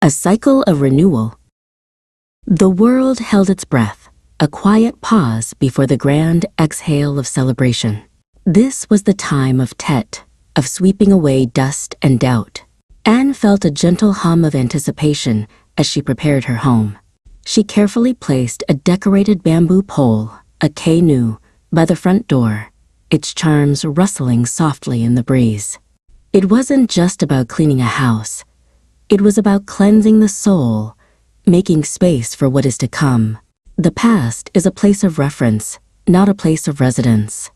A cycle of renewal. The world held its breath, a quiet pause before the grand exhale of celebration. This was the time of Tet, of sweeping away dust and doubt. Anne felt a gentle hum of anticipation as she prepared her home. She carefully placed a decorated bamboo pole, a canoe, by the front door, its charms rustling softly in the breeze. It wasn't just about cleaning a house. It was about cleansing the soul, making space for what is to come. The past is a place of reference, not a place of residence.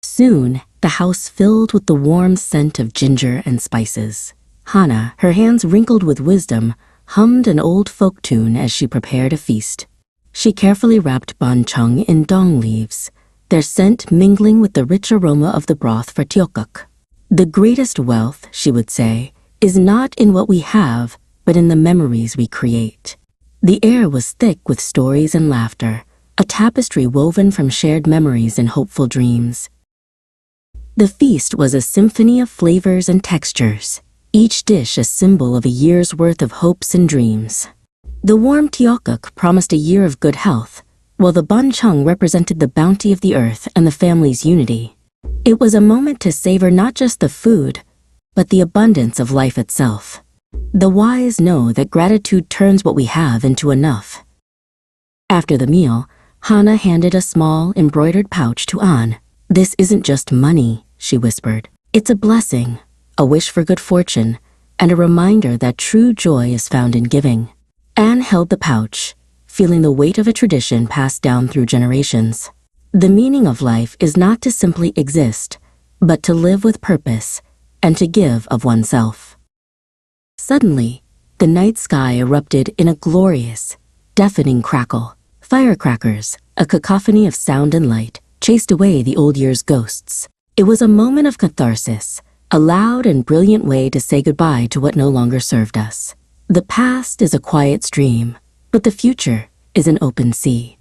Soon, the house filled with the warm scent of ginger and spices. Hannah, her hands wrinkled with wisdom, hummed an old folk tune as she prepared a feast. She carefully wrapped bonchong in dong leaves, their scent mingling with the rich aroma of the broth for tiokok. The greatest wealth, she would say, is not in what we have, but in the memories we create. The air was thick with stories and laughter, a tapestry woven from shared memories and hopeful dreams. The feast was a symphony of flavors and textures, each dish a symbol of a year's worth of hopes and dreams. The warm tiokok promised a year of good health, while the bonchong represented the bounty of the earth and the family's unity. It was a moment to savor not just the food, but the abundance of life itself. The wise know that gratitude turns what we have into enough. After the meal, Hannah handed a small, embroidered pouch to Anne. "This isn't just money," she whispered. "It's a blessing, a wish for good fortune, and a reminder that true joy is found in giving." Anne held the pouch, feeling the weight of a tradition passed down through generations. The meaning of life is not to simply exist, but to live with purpose and to give of oneself. Suddenly, the night sky erupted in a glorious, deafening crackle. Firecrackers, a cacophony of sound and light, chased away the old year's ghosts. It was a moment of catharsis, a loud and brilliant way to say goodbye to what no longer served us. The past is a quiet stream, but the future is an open sea.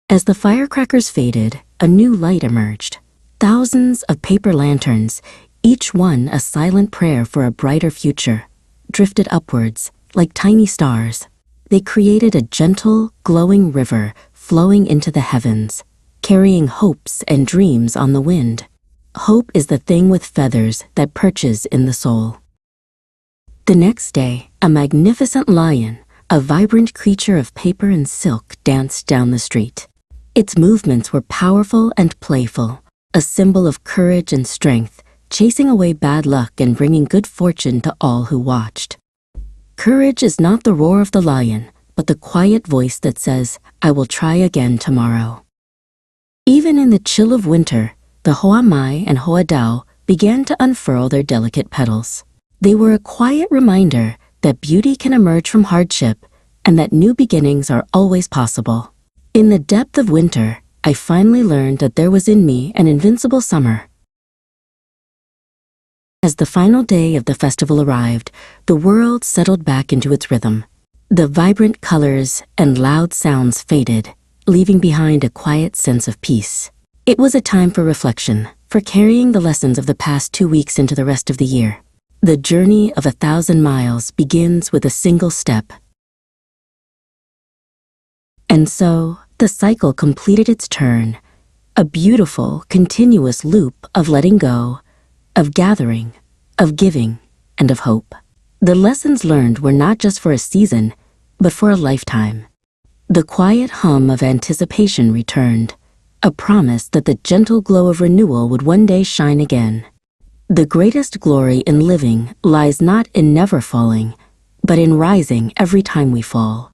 As the firecrackers faded, a new light emerged. Thousands of paper lanterns, each one a silent prayer for a brighter future, drifted upwards like tiny stars. They created a gentle, glowing river flowing into the heavens, carrying hopes and dreams on the wind. Hope is the thing with feathers that perches in the soul. The next day, a magnificent lion, a vibrant creature of paper and silk, danced down the street. Its movements were powerful and playful, a symbol of courage and strength, chasing away bad luck and bringing good fortune to all who watched. Courage is not the roar of the lion, but the quiet voice that says, "I will try again tomorrow." Even in the chill of winter, the hoa mai and hoa dao began to unfurl their delicate petals. They were a quiet reminder that beauty can emerge from hardship and that new beginnings are always possible. In the depth of winter, I finally learned that there was in me an invincible summer. As the final day of the festival arrived, the world settled back into its rhythm. The vibrant colors and loud sounds faded, leaving behind a quiet sense of peace. It was a time for reflection, for carrying the lessons of the past 2 weeks into the rest of the year. The journey of 1,000 miles begins with a single step. And so, the cycle completed its turn, a beautiful, continuous loop of letting go, of gathering, of giving, and of hope. The lessons learned were not just for a season, but for a lifetime. The quiet hum of anticipation returned, a promise that the gentle glow of renewal would one day shine again. The greatest glory in living lies not in never falling, but in rising every time we fall.